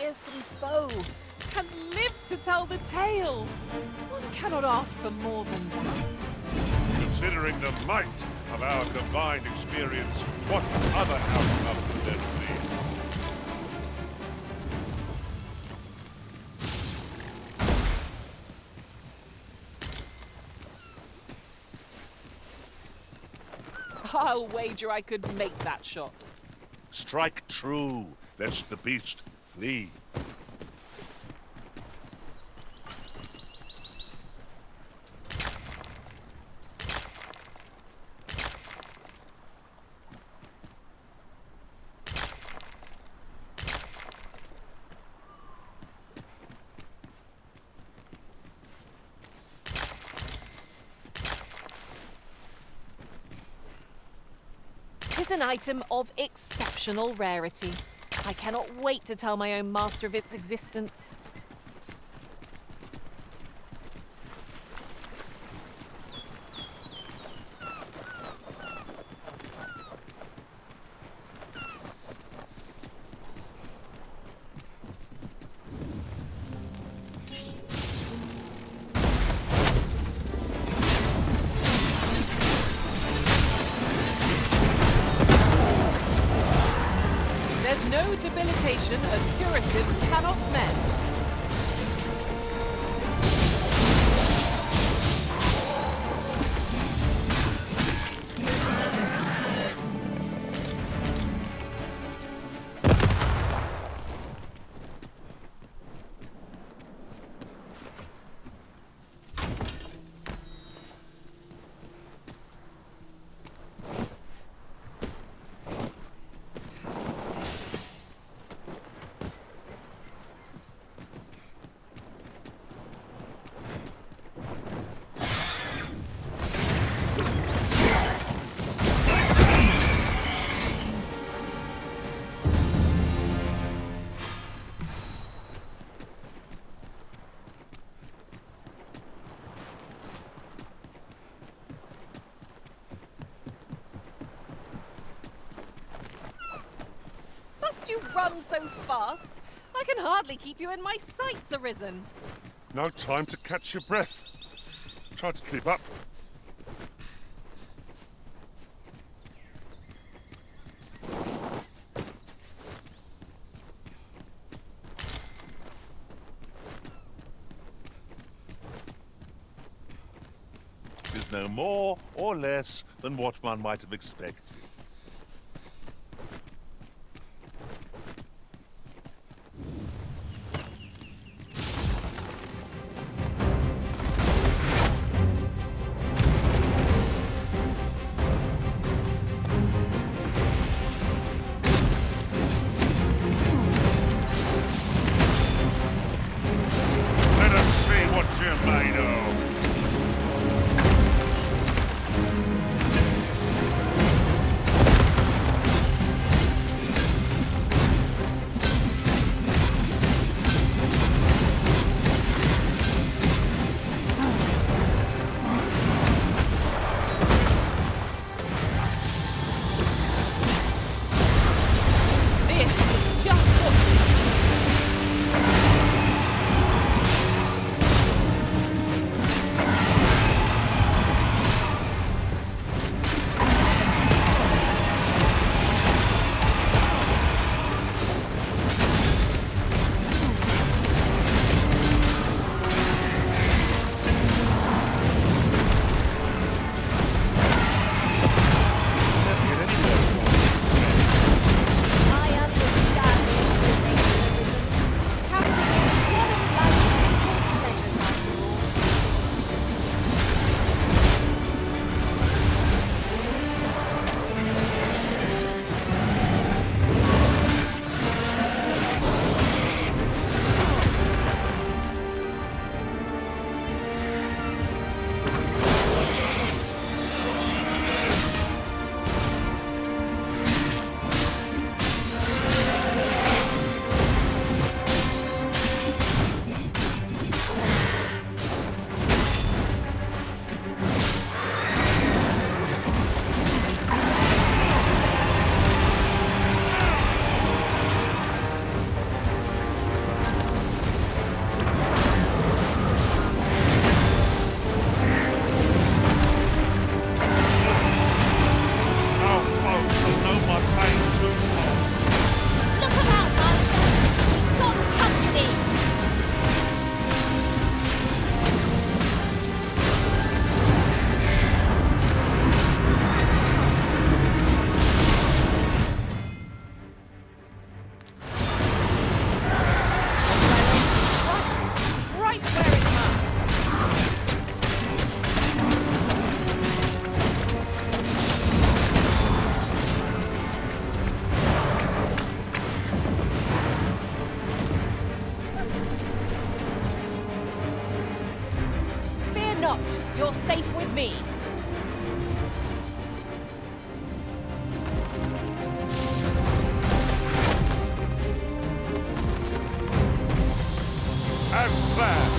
fearsome foe and live to tell the tale. One cannot ask for more than that. Considering the might of our combined experience, what other outcome could there be? I'll wager I could make that shot. Strike true, lest the beast flee. Tis an item of exceptional rarity. I cannot wait to tell my own master of its existence. There's no debilitation a curative cannot mend. Must you run so fast? I can hardly keep you in my sights, Arisen. No time to catch your breath. Try to keep up. It is no more or less than what one might have expected. Let us see what you're made of. You're safe with me. As planned.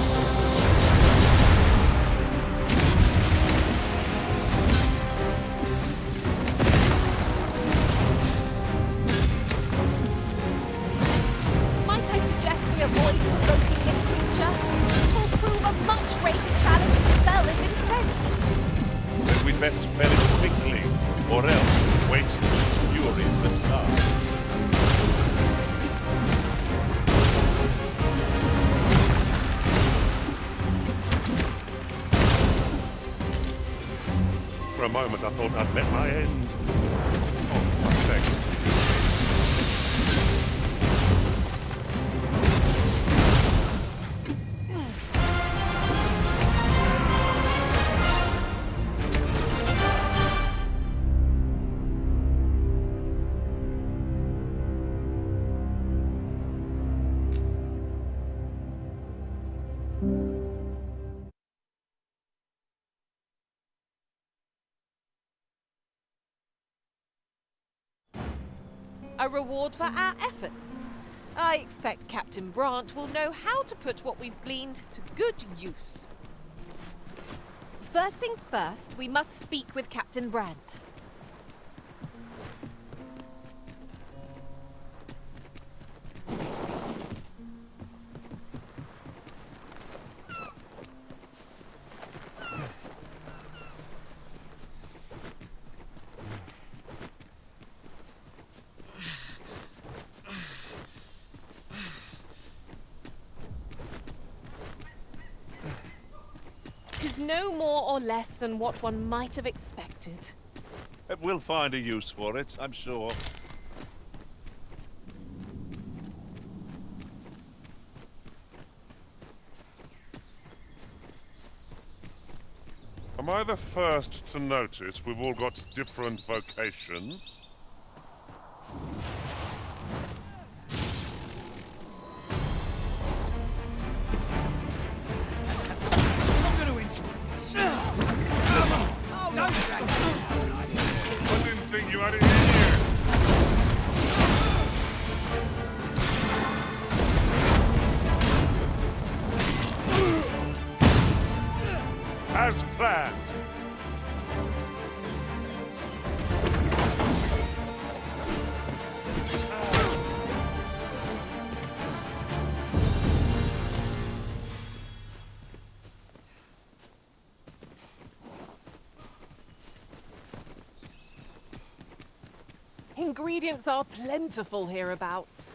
Might I suggest we avoid provoking this creature? It will prove a much greater challenge than Bell if incensed. Then we'd best fell it quickly, or else wait till its fury subsides. For a moment I thought I'd met my end. Oh, thanks. A reward for our efforts. I expect Captain Brant will know how to put what we've gleaned to good use. First things first, we must speak with Captain Brant. Tis no more or less than what one might have expected. We'll find a use for it, I'm sure. Am I the first to notice we've all got different vocations? I didn't think you had it in here. As planned. Ingredients are plentiful hereabouts.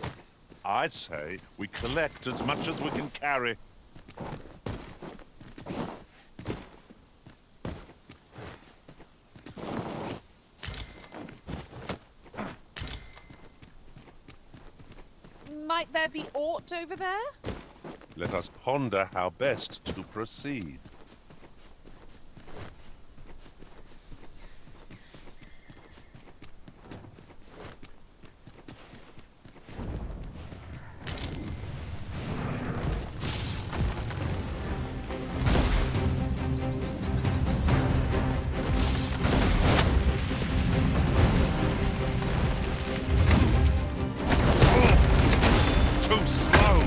I say we collect as much as we can carry. Might there be aught over there? Let us ponder how best to proceed. Too slow!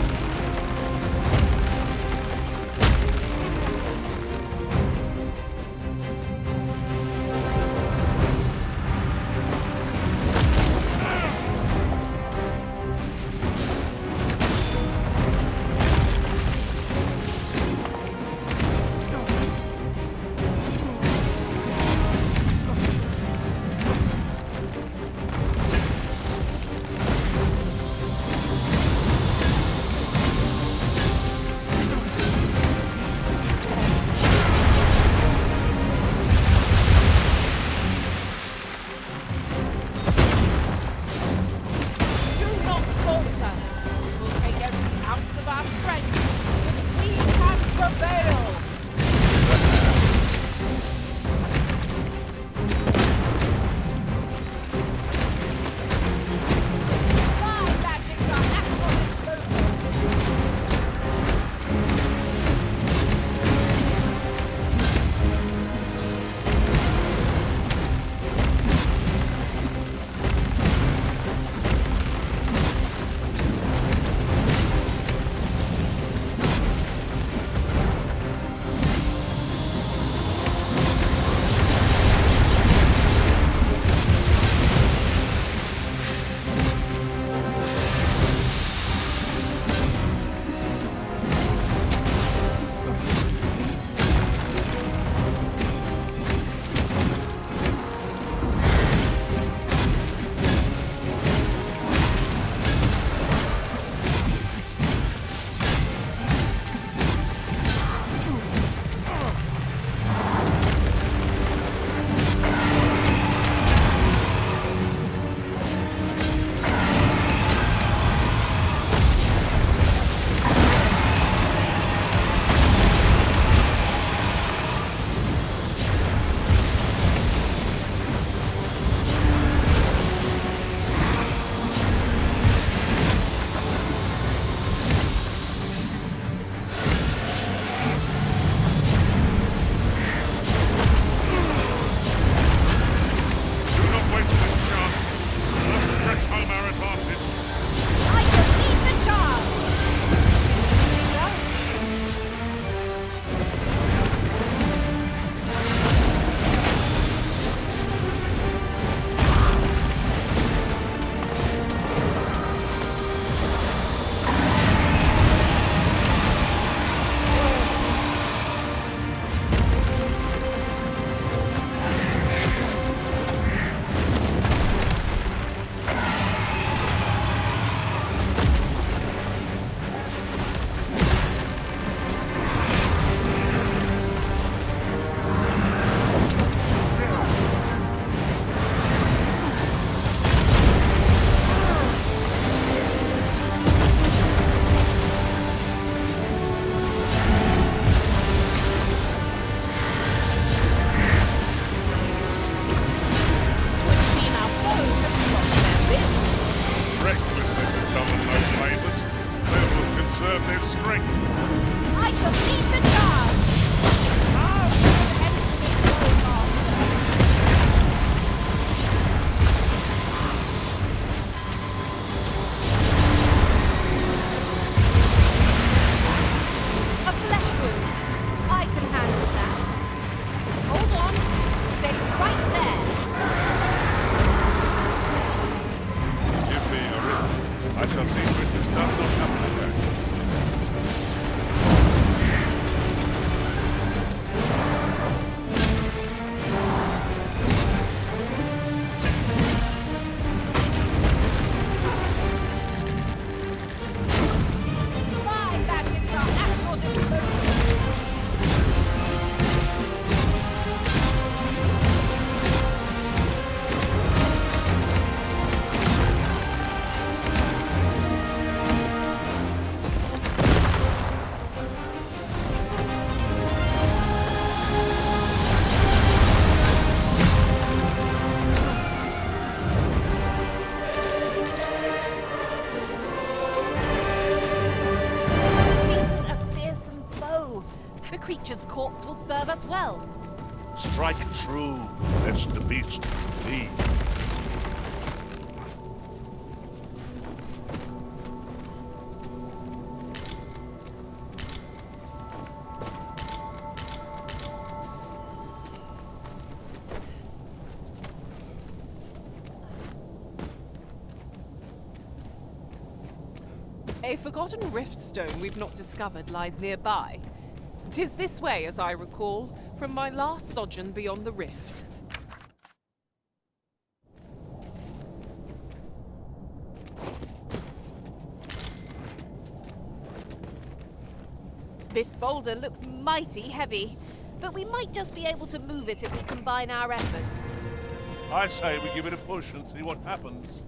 Strike true, lest the beast flee. A forgotten rift stone we've not discovered lies nearby. 'Tis this way, as I recall, from my last sojourn beyond the rift. This boulder looks mighty heavy, but we might just be able to move it if we combine our efforts. I say we give it a push and see what happens.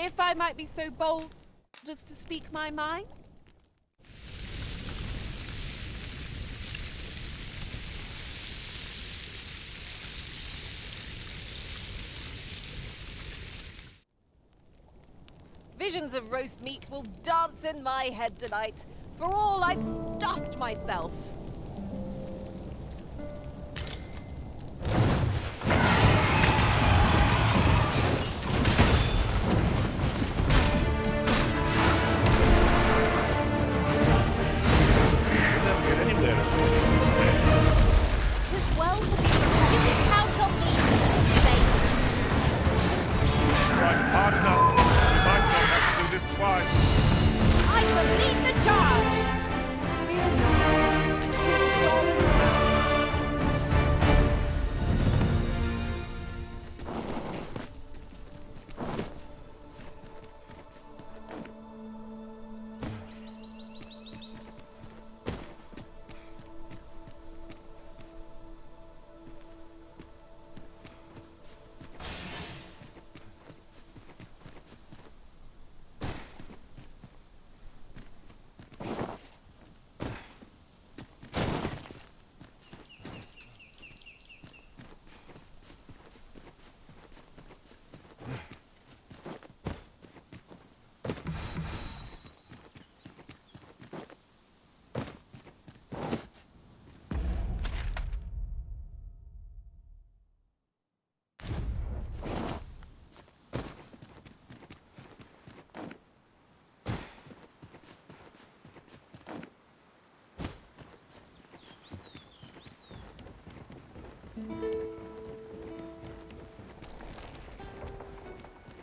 If I might be so bold as to speak my mind? Visions of roast meat will dance in my head tonight, for all I've stuffed myself.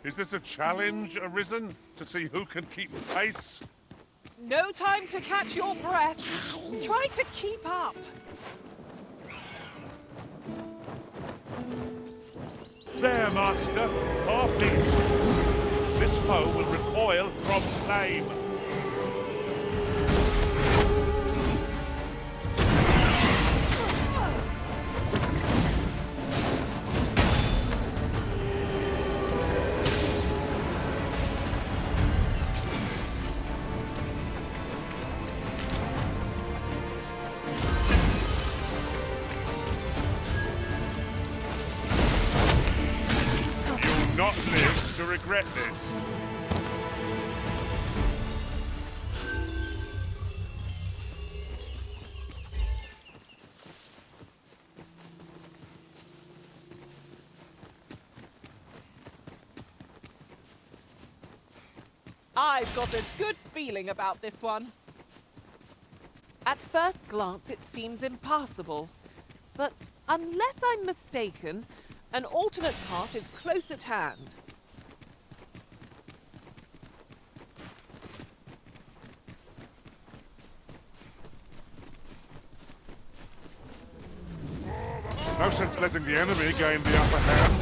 Is this a challenge arisen to see who can keep pace? No time to catch your breath. Try to keep up. There, Master. Half each. This foe will recoil from flame. Not live to regret this. I've got a good feeling about this one. At first glance, it seems impassable. But unless I'm mistaken, an alternate path is close at hand. sense letting the enemy gain the upper hand.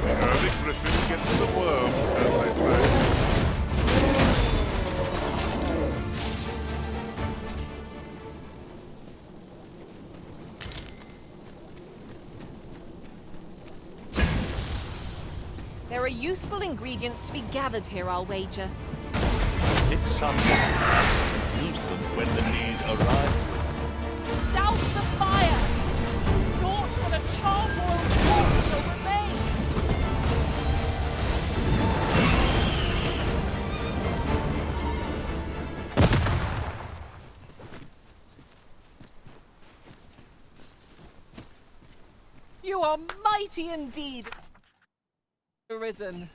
The early griffin gets the worm, as they say. There are useful ingredients to be gathered here, I'll wager. Pick some and use them when the need arises. Douse the fire! Naught but a charcoal torch shall remain! You are mighty indeed, Arisen.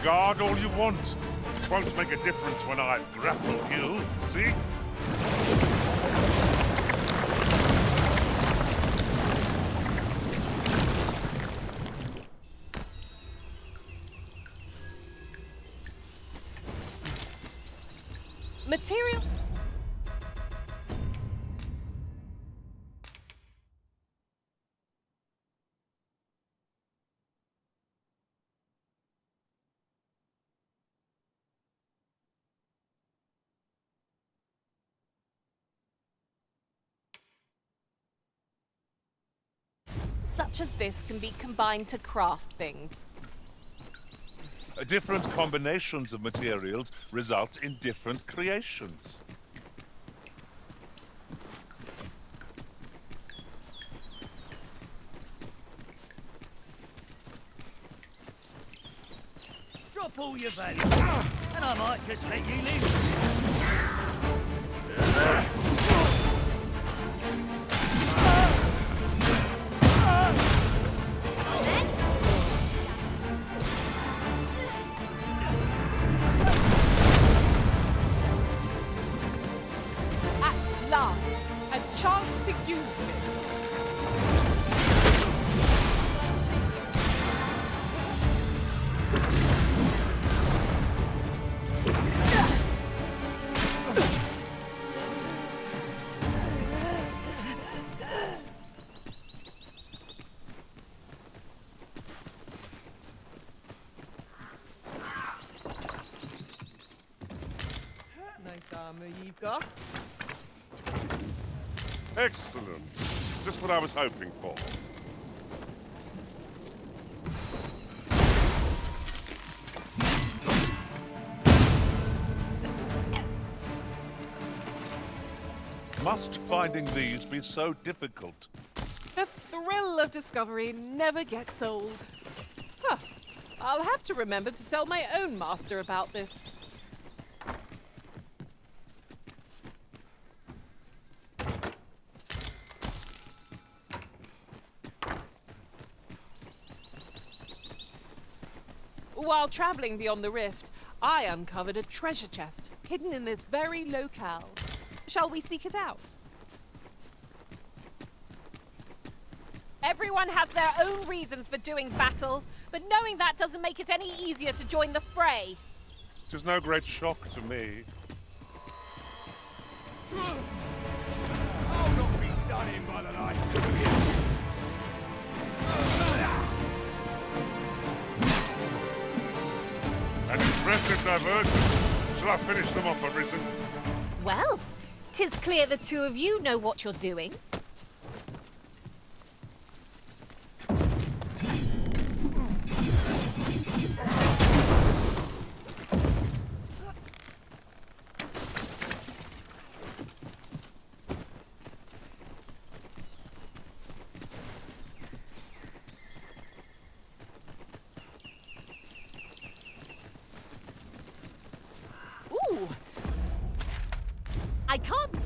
Guard all you want. It won't make a difference when I grapple you, see? Material... such as this can be combined to craft things. Different combinations of materials result in different creations. Drop all your valuables, and I might just let you live. At last, a chance to use this. Nice armor you've got. Excellent. Just what I was hoping for. Must finding these be so difficult? The thrill of discovery never gets old. Huh. I'll have to remember to tell my own master about this. While traveling beyond the rift, I uncovered a treasure chest hidden in this very locale. Shall we seek it out? Everyone has their own reasons for doing battle, but knowing that doesn't make it any easier to join the fray. It is no great shock to me. I'll not be done in by the likes of you. An impressive diversion. Shall I finish them off, Arisen? Well, 'tis clear the two of you know what you're doing. I can't...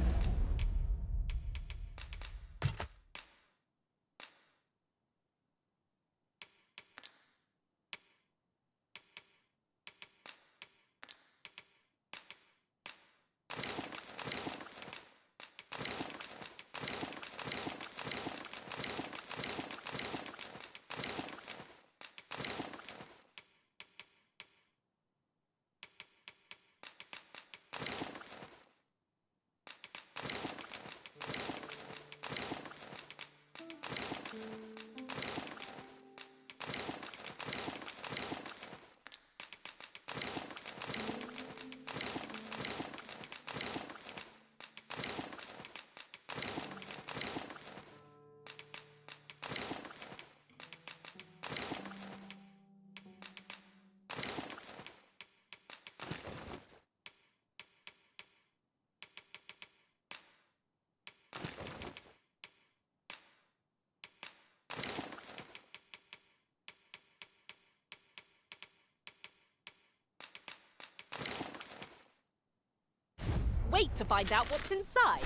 Wait to find out what's inside.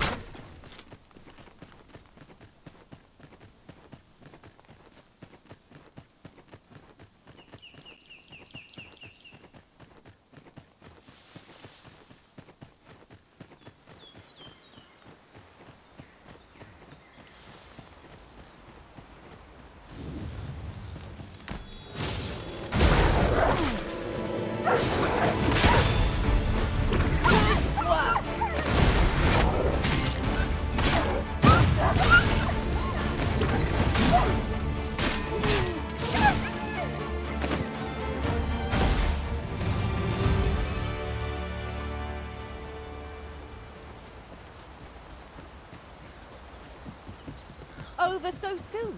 Over so soon?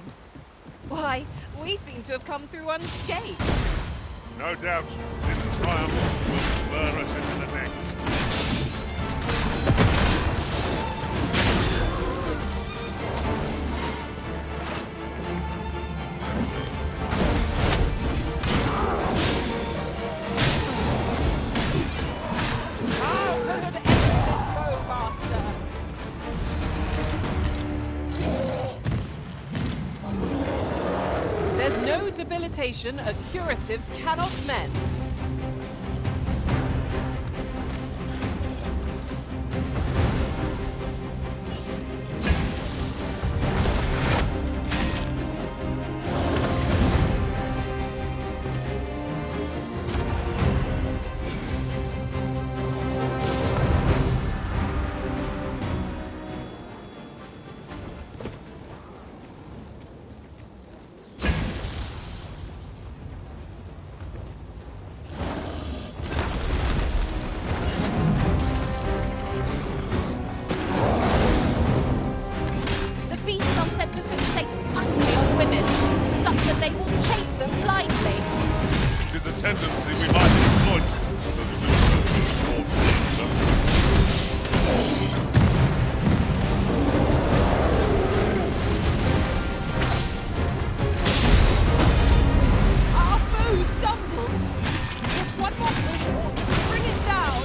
Why, we seem to have come through unscathed. No doubt, this triumph will spur us into the next. How could it end this foe, Master? There's no debilitation a curative cannot mend. The beasts are said to fixate utterly on women, such that they will chase them blindly. It is a tendency we might exploit, but it is certainly Our foe stumbled. Just one more push to bring it down.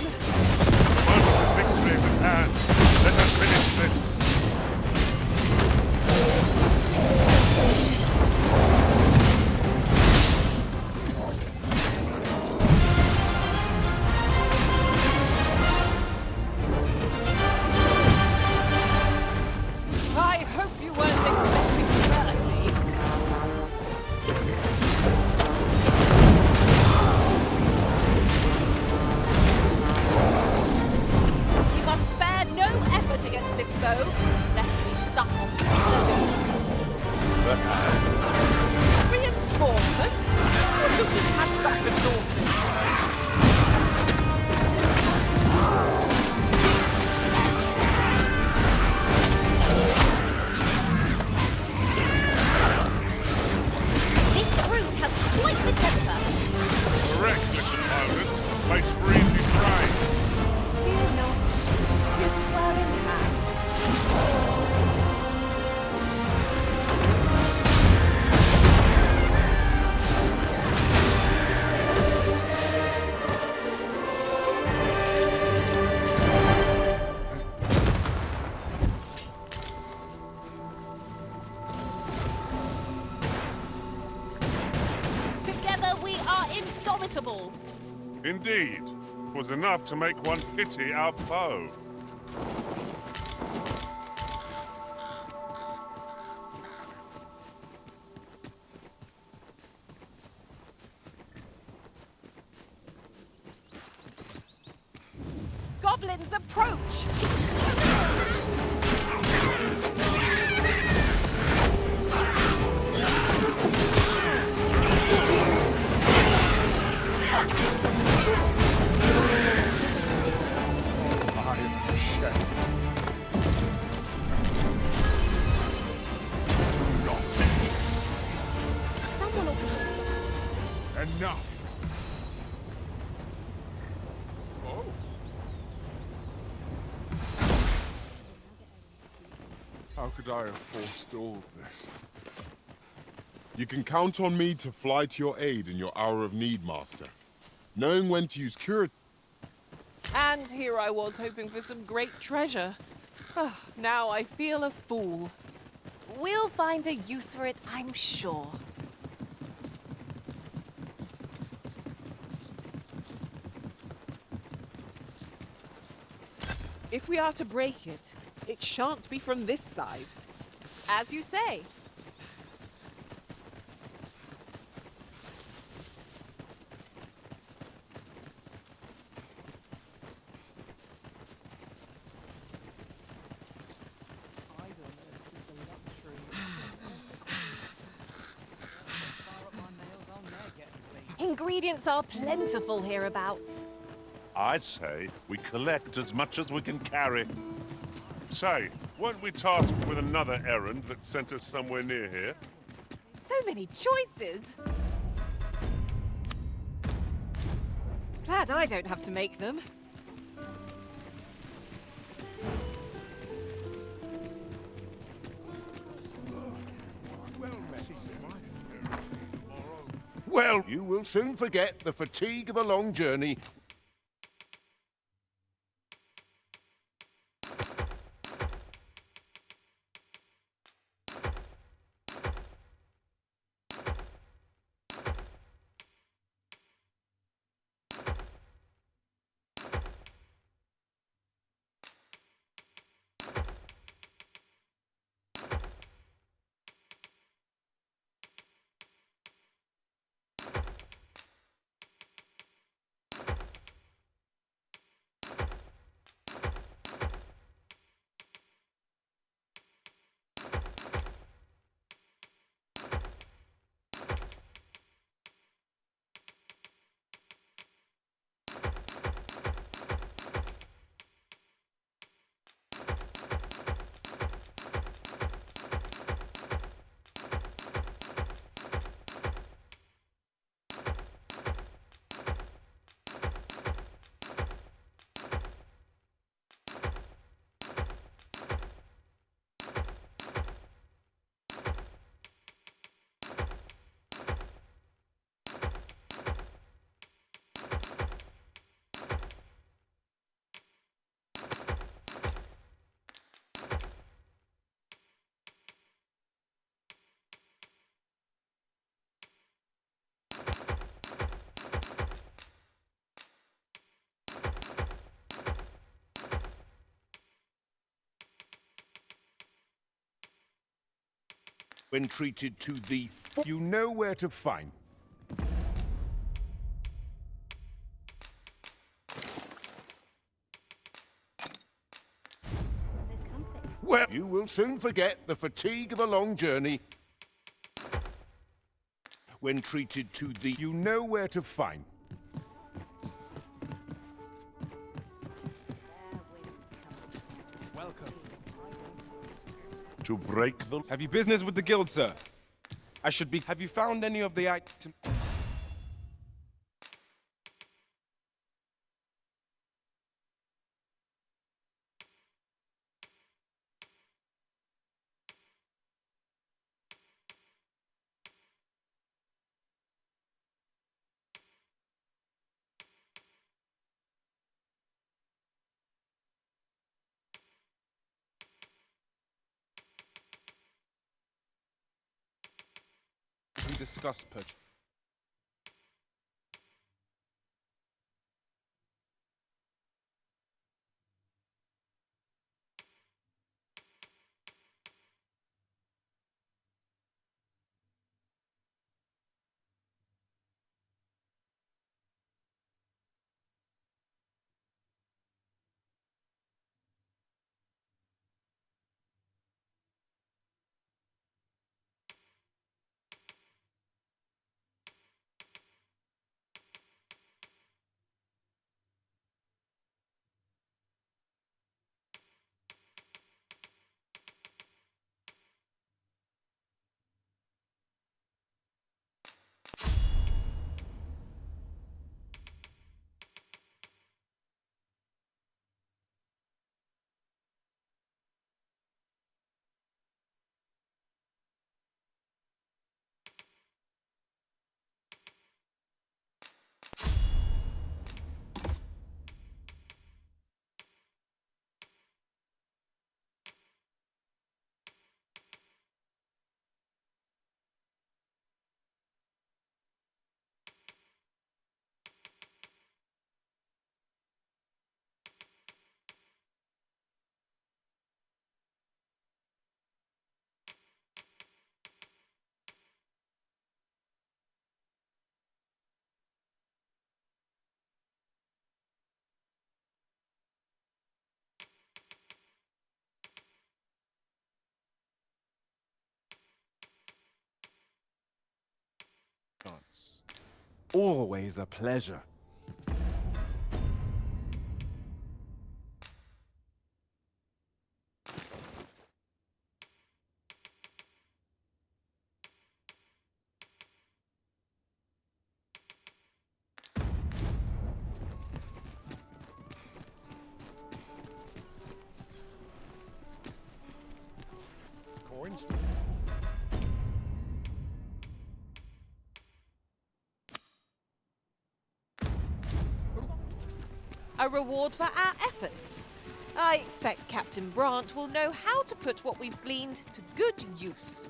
One victory is at hand. Let us finish this. I hope you weren't expecting mercy. We must spare no effort against this foe, lest we succumb to the defeat. Perhaps. Reinforcements? Who could have such resources? This brute has quite the temper. The reckless opponent makes for easy prey. Fear not, 'tis well in hand. are indomitable. Indeed, was enough to make one pity our foe. Goblins approach! Someone ought to... Enough! Oh. How could I have forestalled this? You can count on me to fly to your aid in your hour of need, Master. Knowing when to use cure... And here I was hoping for some great treasure. Ah, now I feel a fool. We'll find a use for it, I'm sure. If we are to break it, it shan't be from this side. As you say. Ingredients are plentiful hereabouts. I'd say we collect as much as we can carry. Say, weren't we tasked with another errand that sent us somewhere near here? So many choices. Glad I don't have to make them. Well, you will soon forget the fatigue of a long journey. When treated to the you know where to find. Well, you will soon forget the fatigue of a long journey. When treated to the you know where to find. Welcome. To break the... Have you business with the guild, sir? I should be... Have you found any of the items? We discussed purchase. Always a pleasure. Coins. A reward for our efforts. I expect Captain Brant will know how to put what we've gleaned to good use.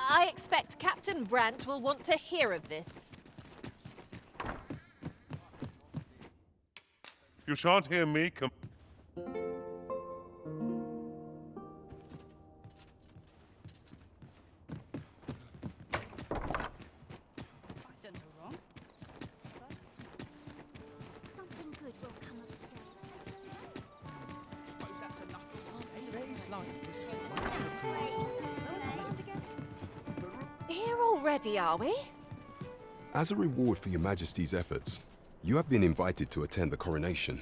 I expect Captain Brant will want to hear of this. You shan't hear me come. Something good will come of today. Here already, are we? As a reward for your Majesty's efforts, you have been invited to attend the coronation.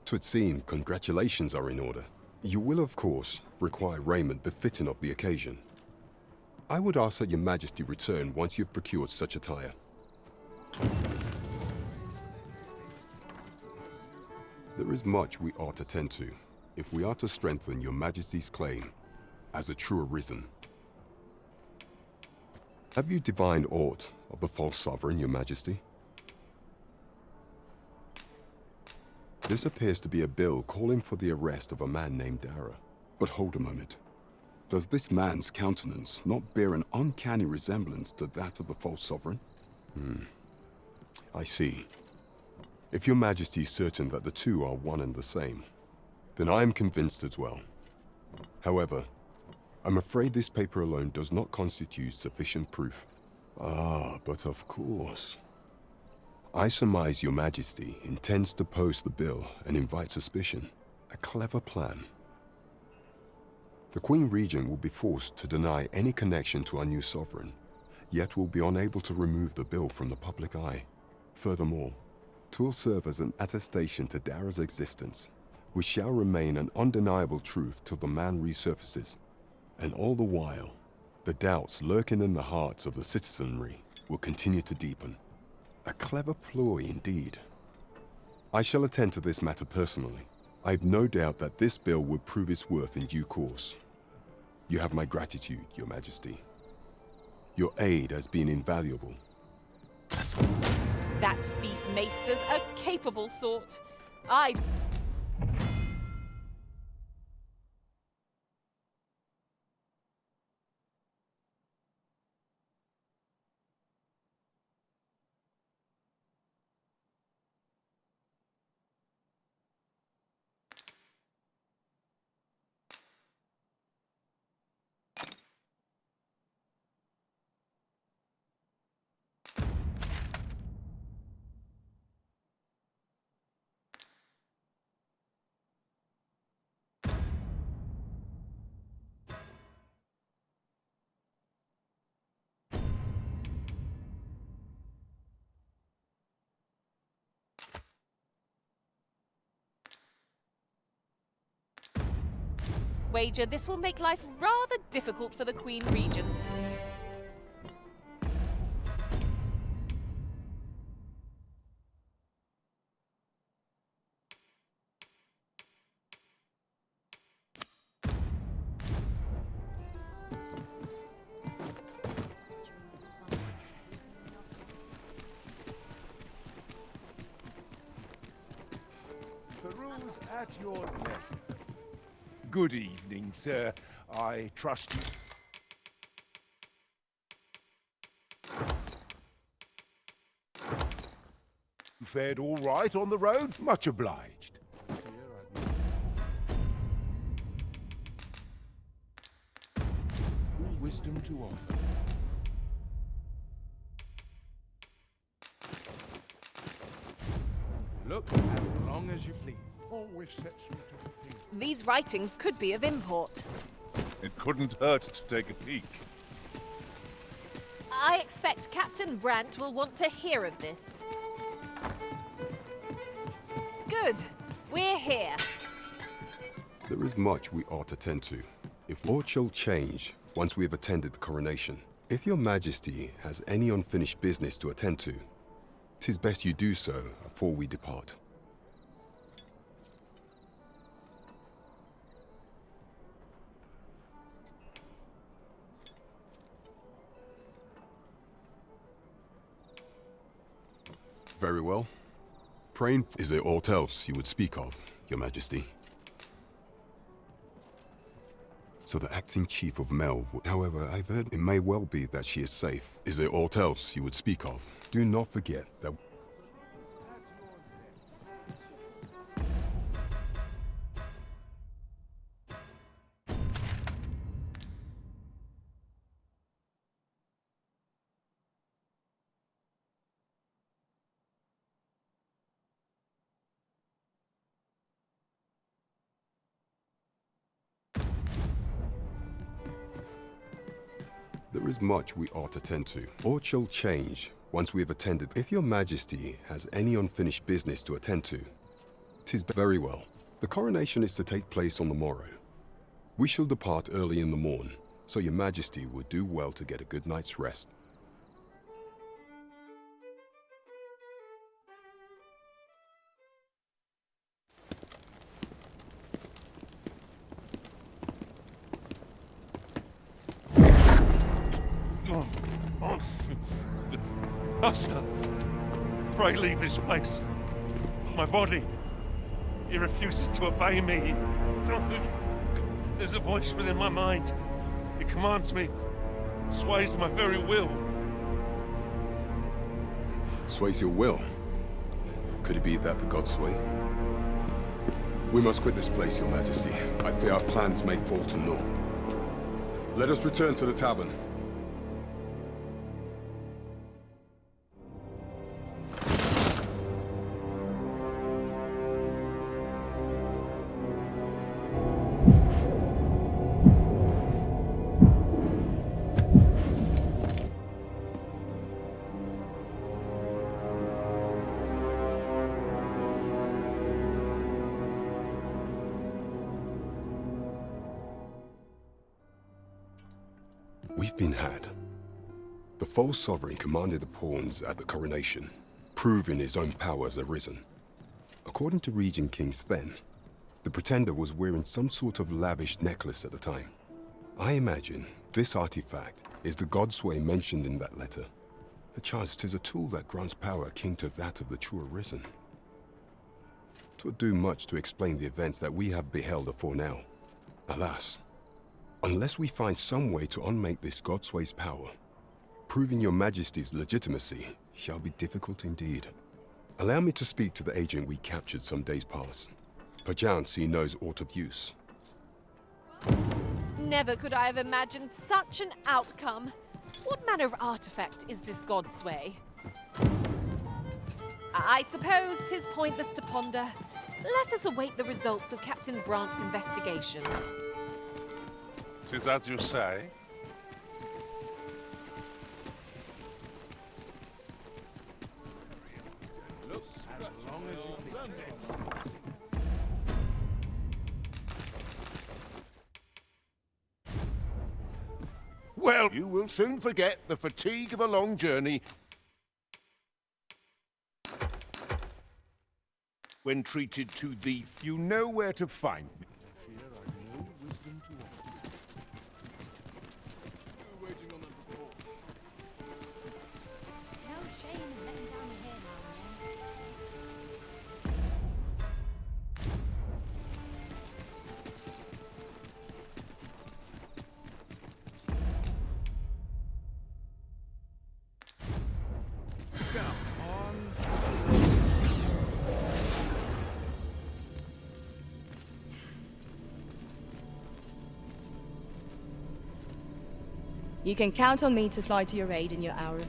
'Twould seem congratulations are in order. You will, of course, require raiment befitting of the occasion. I would ask that your Majesty return once you've procured such attire. There is much we ought to tend to, if we are to strengthen your Majesty's claim as a true arisen. Have you divined aught of the false sovereign, your Majesty? This appears to be a bill calling for the arrest of a man named Dara. But hold a moment. Does this man's countenance not bear an uncanny resemblance to that of the false sovereign? I see. If your Majesty is certain that the two are one and the same, then I am convinced as well. However, I'm afraid this paper alone does not constitute sufficient proof. Ah, but of course. I surmise your Majesty intends to post the bill and invite suspicion. A clever plan. The Queen Regent will be forced to deny any connection to our new sovereign, yet will be unable to remove the bill from the public eye. Furthermore, 'twill serve as an attestation to Dara's existence, which shall remain an undeniable truth till the man resurfaces. And all the while, the doubts lurking in the hearts of the citizenry will continue to deepen. A clever ploy indeed. I shall attend to this matter personally. I've no doubt that this bill will prove its worth in due course. You have my gratitude, your Majesty. Your aid has been invaluable. That thief maester's a capable sort. I'd... wager this will make life rather difficult for the Queen Regent. Peruse at your leisure. Good evening, sir. I trust you. You fared all right on the road? Much obliged. All wisdom to offer. Look as long as you please. Always sets me to think. These writings could be of import. It couldn't hurt to take a peek. I expect Captain Brant will want to hear of this. Good. We're here. There is much we ought to tend to. If aught shall change once we have attended the coronation. If your majesty has any unfinished business to attend to, 'tis best you do so afore we depart. Very well. Praying for... Is there aught else you would speak of, your majesty? So the acting chief of Melv... However, I've heard it may well be that she is safe. Is there aught else you would speak of? Do not forget that... There is much we ought to tend to. Aught shall change once we have attended. If your majesty has any unfinished business to attend to, 'tis very well. The coronation is to take place on the morrow. We shall depart early in the morn, so your majesty would do well to get a good night's rest. Master, pray leave this place. My body, it refuses to obey me. There's a voice within my mind. It commands me, sways my very will. Sways your will? Could it be that the gods sway? We must quit this place, your majesty. I fear our plans may fall to naught. Let us return to the tavern. We've been had. The false sovereign commanded the pawns at the coronation, proving his own powers arisen. According to Regent King Sven, the pretender was wearing some sort of lavish necklace at the time. I imagine this artifact is the Godsway mentioned in that letter. Perchance 'tis a tool that grants power akin to that of the true arisen. 'Twould do much to explain the events that we have beheld afore now. Alas, unless we find some way to unmake this Godsway's power, proving your majesty's legitimacy shall be difficult indeed. Allow me to speak to the agent we captured some days past. Perchance he knows aught of use. Never could I have imagined such an outcome. What manner of artifact is this Godsway? I suppose 'tis pointless to ponder. Let us await the results of Captain Brant's investigation. 'Tis as you say. Well, you will soon forget the fatigue of a long journey when treated to thief. You know where to find me. No shame in letting down your hair now and then. You can count on me to fly to your aid in your hour of...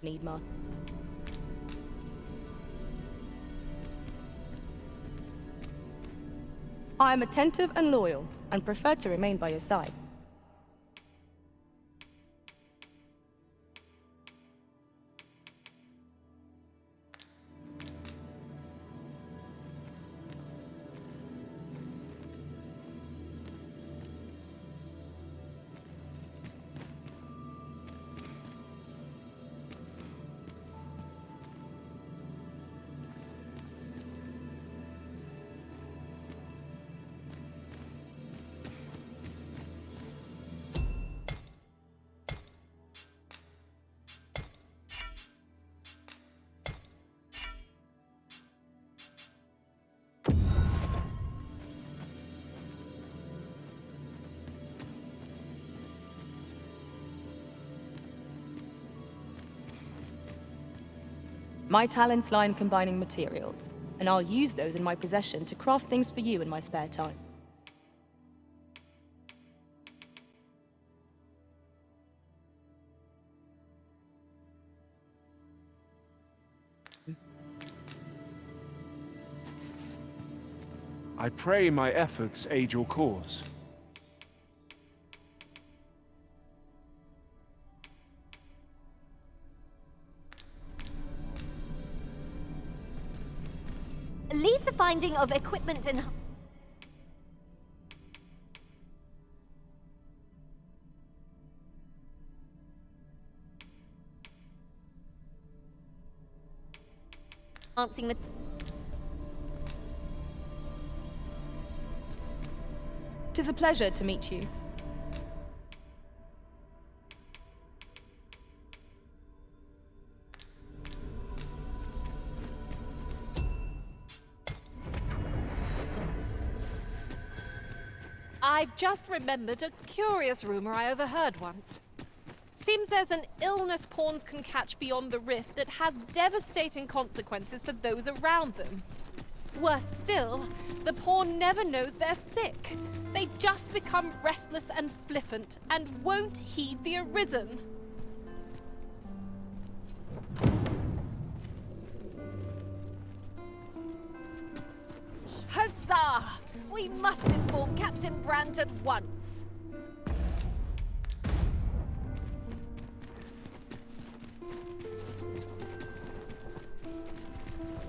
Needmaster. I am attentive and loyal, and prefer to remain by your side. My talents lie in combining materials, and I'll use those in my possession to craft things for you in my spare time. I pray my efforts aid your cause. Leave the finding of equipment and... Dancing with... Tis a pleasure to meet you. I've just remembered a curious rumor I overheard once. Seems there's an illness pawns can catch beyond the rift that has devastating consequences for those around them. Worse still, the pawn never knows they're sick. They just become restless and flippant and won't heed the arisen. Huzzah! We must inform Captain Brandt at once.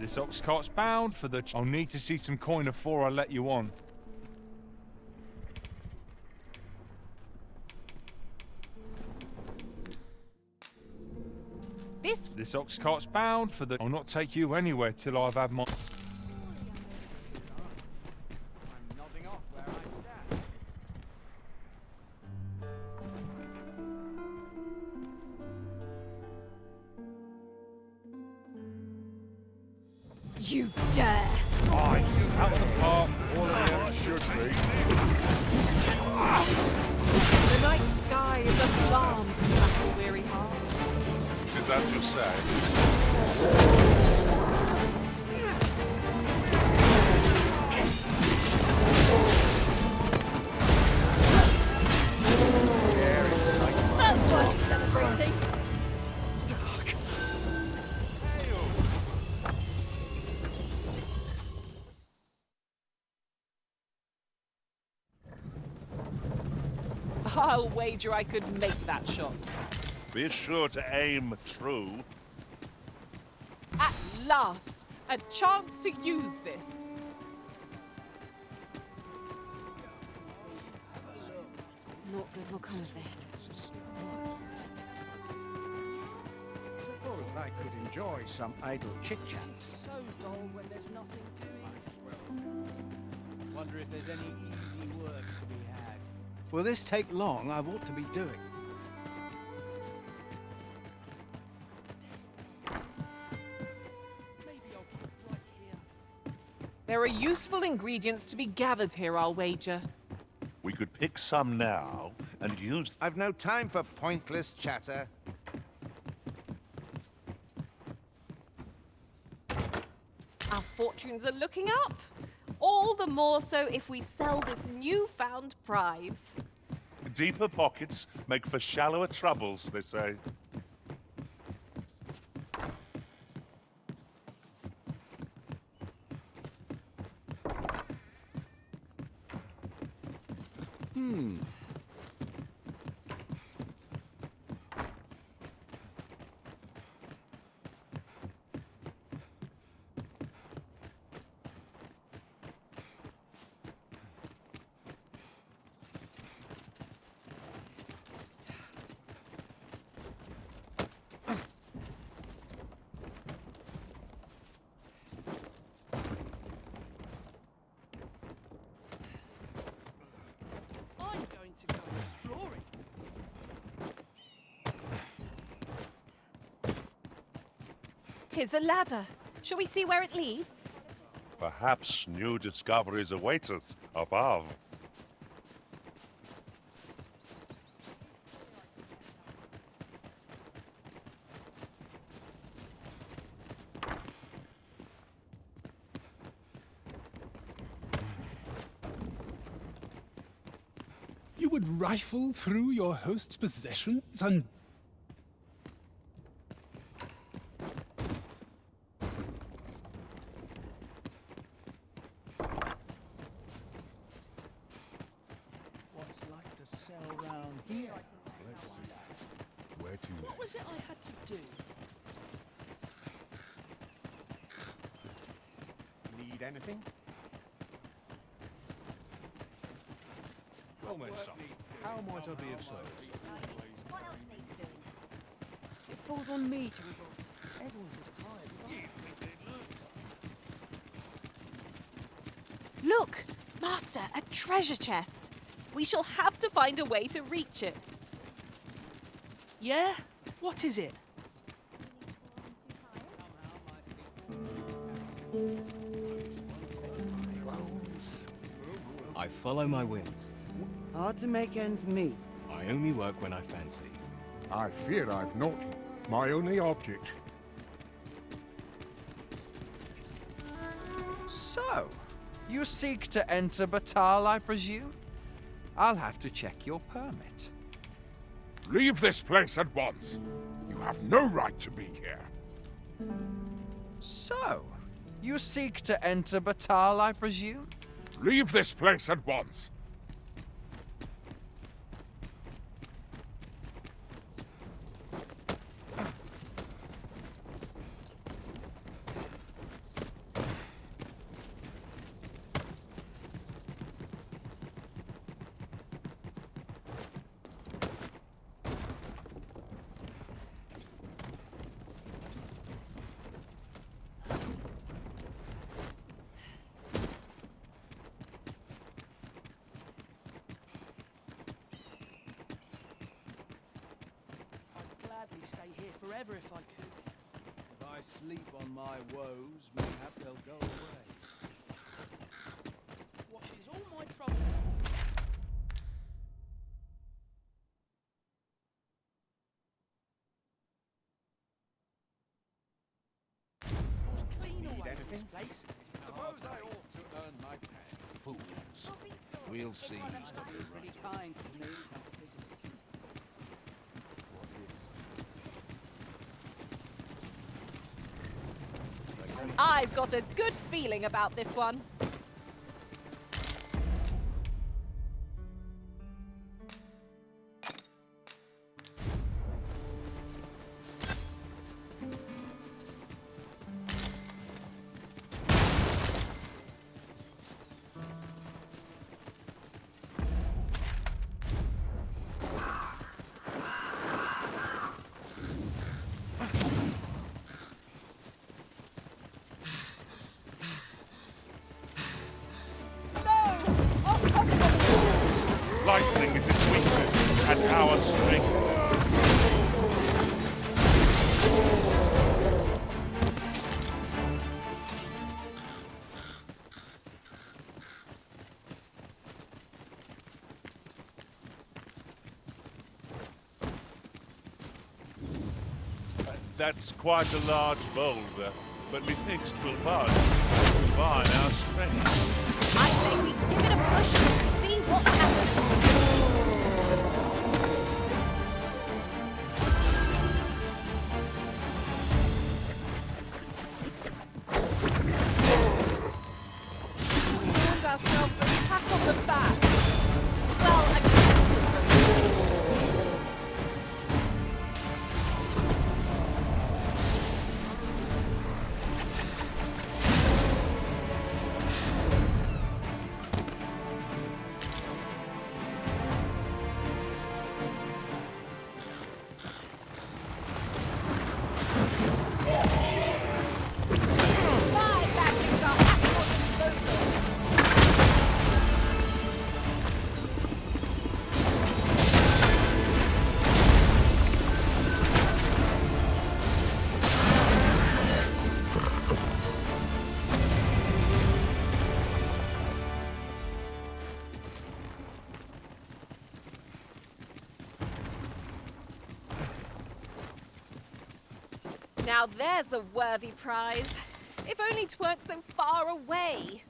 This ox cart's bound for the... I'll need to see some coin before I let you on. This ox cart's bound for the... I'll not take you anywhere till I've had my... You dare! Nice! Out of the park, all of you. Should be. The night sky is a balm to battle-weary hearts. Is that your say? That's worth celebrating. I'll wager I could make that shot. Be sure to aim true. At last, a chance to use this. Not good will come of this. Suppose I could enjoy some idle chit-chat. So dull when there's nothing doing. Wonder if there's any easy work to be had. Will this take long? I've ought to be doing. There are useful ingredients to be gathered here, I'll wager. We could pick some now and use... I've no time for pointless chatter. Our fortunes are looking up. All the more so if we sell this newfound prize. Deeper pockets make for shallower troubles, they say. I'm going to go exploring. Tis a ladder. Shall we see where it leads? Perhaps new discoveries await us above. You would rifle through your host's possessions and... What's like to sell round here? Let's see. Where to What was it I had to do? Need anything? Well met, son. How might I be of service? What else needs doing? It falls on me to resolve. Everyone's just tired. Look! Master, a treasure chest. We shall have to find a way to reach it. Yeah? What is it? I follow my whims. Hard to make ends meet. I only work when I fancy. I fear I've not my only object. So, you seek to enter Batal, I presume? I'll have to check your permit. Leave this place at once. You have no right to be here. So, you seek to enter Batal, I presume? Leave this place at once. I'd gladly stay here forever if I could. If I sleep on my woes, mayhap they'll go away. Washes all my trouble. Was clean away from this place. Suppose I ought to earn my pay. Fools. We'll see who's got it Pretty right. kind to me, that's his excuse. I've got a good feeling about this one. Lightning is its weakness, and our strength. That's quite a large boulder, but methinks 'twill budge to combine our strength. I say we give it a push and see what happens. We earned ourselves a pat on the back. Well, a Now there's a worthy prize. If only 'tweren't so far away.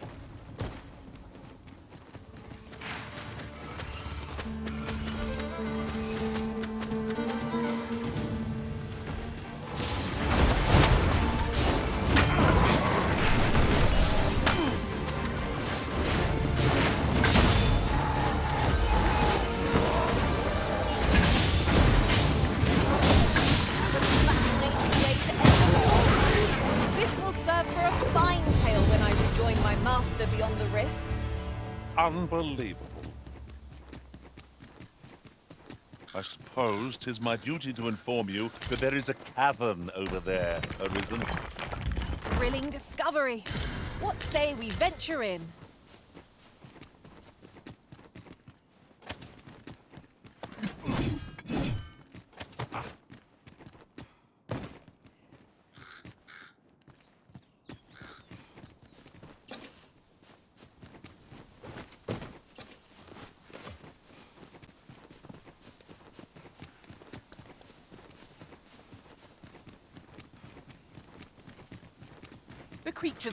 Beyond the rift. Unbelievable. I suppose 'tis my duty to inform you that there is a cavern over there, Arisen. Thrilling discovery. What say we venture in? The creatures